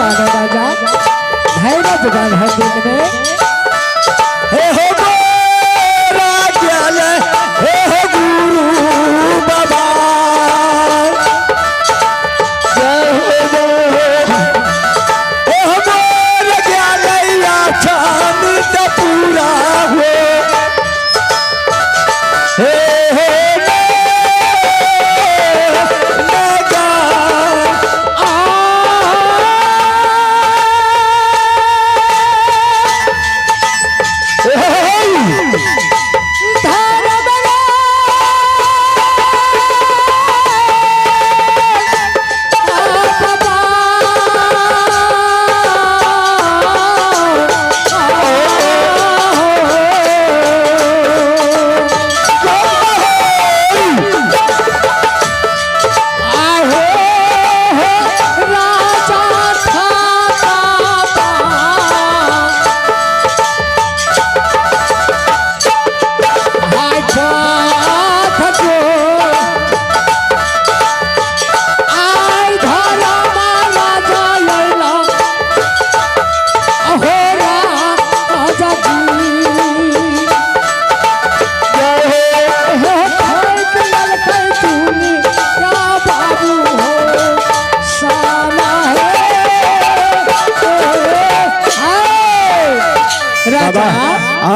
जुगान है राजा, धैर्य जुगान है दिन में। हे हो गोरा ज्ञान, हे हो गुरु बाबा, हे हो गोरा ज्ञान या छान तो पूरा हो, हे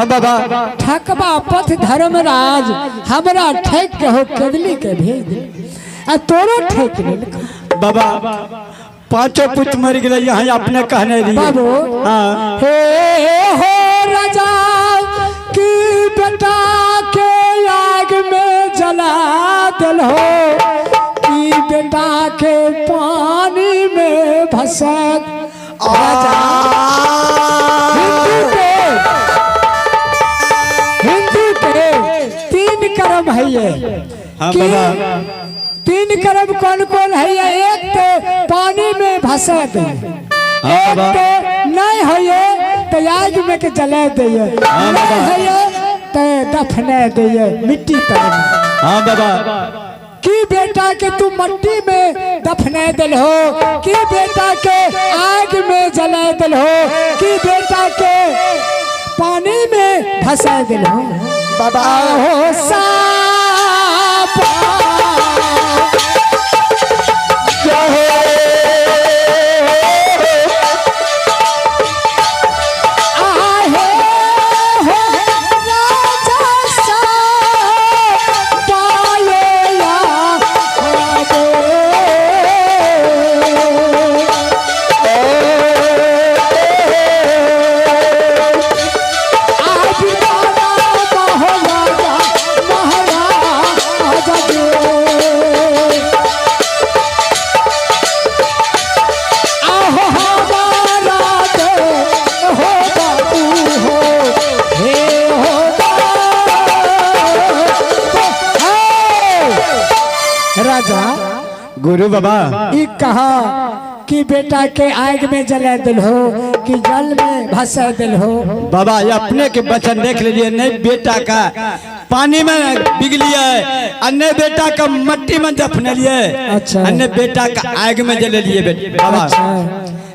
बाबा ठकबा पथ धर्मराज हमरा ठेक के हो कदली के भेज आ तोरो ठेक ले बाबा। पांचों पुत्र मर गए यहाँ अपने कहने लिए बाबू। हाँ। हे हो राजा की बेटा के आग में जला दिल हो, की बेटा के पानी में भसक राजा। कर्म है ये। हाँ बाबा। तीन कर्म कौन कौन है ये? एक तो पानी में भसा दे, एक तो नहीं है ये तो आग में के जला दे, नहीं है ये तो दफना दे मिट्टी पर। हाँ बाबा। कि बेटा के तू मट्टी में दफना दिल हो, कि बेटा के आग में जला दिल हो, कि बेटा के पानी में भसा दिल हो बाबा। हो सापा क्या हो आहे हो राजा सा पाया राजा गुरु बाबा ई कहा कि बेटा के आग में जला दिल हो, कि जल में भसा दिल हो बाबा। ये अपने के बचन देख लीजिए, नहीं बेटा का पानी में बिगलिए, अन्य बेटा का मट्टी में दफने लिए, अच्छा। अन्य बेटा का आग में जले लिए बाबा। अच्छा।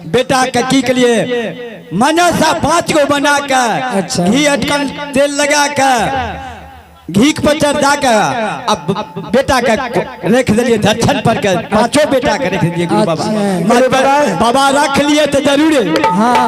बेटा का की के लिए मनसा 5 को बना कर, अच्छा। घी अटकन तेल लगा कर, घी पर चढ़ा कर अब बेटा का रख दिए दर्शन पर कर, 5 बेटा का रख दिए गुरु बाबा। अच्छा। बाबा रख लिए तो जरूर। हाँ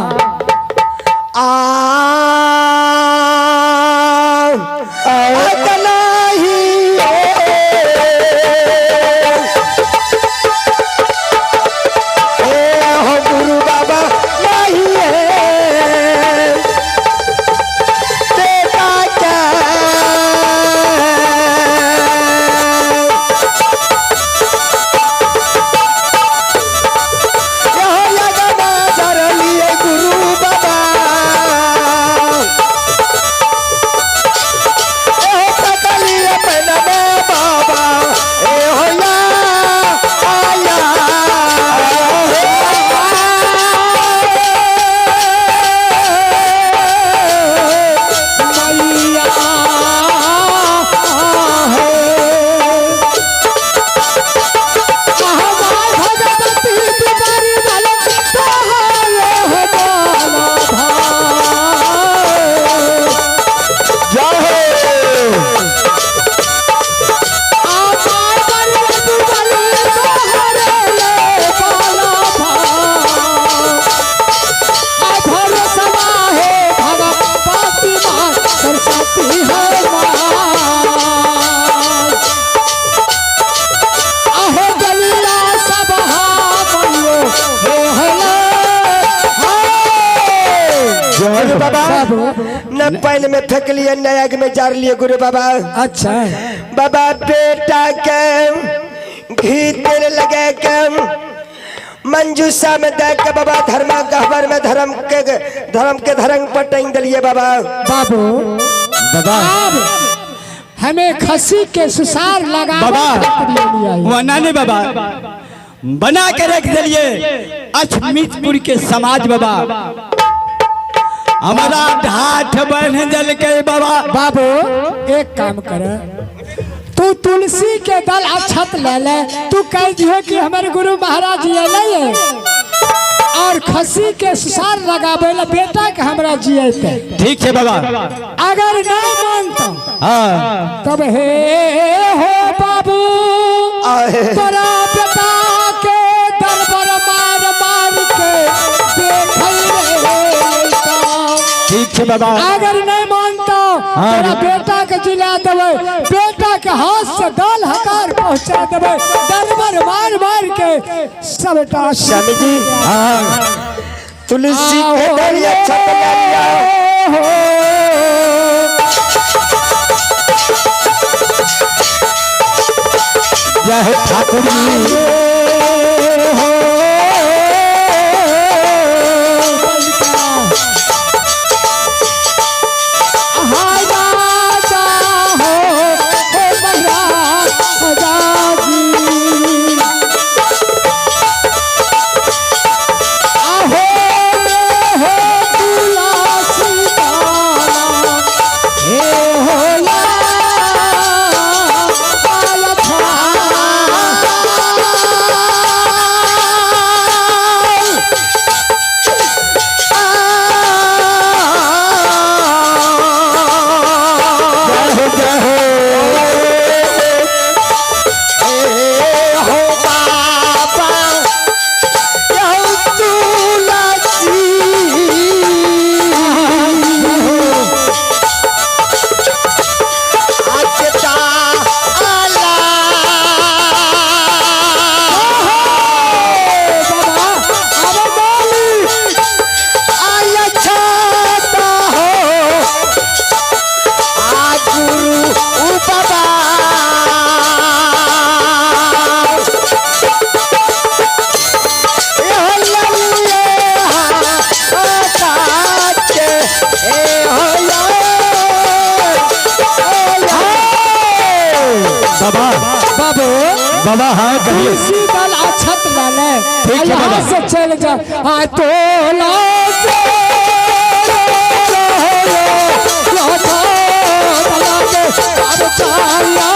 न पैन में फेंक लिए न आग में जार लिए गुरु बाबा। अच्छा बाबा बेटा के घी तेल लगे के मंजूसा में दे के बाबा धर्म गहबर में धर्म के धर्म पर टांग दिलिए बाबा। बाबू बाबा अब हमें खसी के सुसार लगा बाबा वना ने बाबा बना के रख दिलिए अछमीतपुर के समाज बाबा हमारा ढाठ बन जल के बाबा। बाबू एक काम कर, तू तुलसी के दल अक्षत ले ले, तू कह दियो कि हमारे गुरु महाराज जी ले और खसी के सुसार लगावे ला बेटा के हमरा जियते। ठीक है बाबा। अगर नहीं मानता हाँ तब हे हो बाबू तोरा बेटा के दल पर मार मार के देखल रे। ठीक है बाबा। अगर नहीं मानता तेरा बेटा के जिला देवे, बेटा के हाथ से दल हकार पहुंचा देवे, दलबर मार मार के सबटा। स्वामी जी हाँ तुलसी के दलिया छत लिया जय ठाकुर जी बाबा। हाँ कहिए। इसी दल अक्षत डाले ठीक है बाबा। से चल जा तोला से अब चाया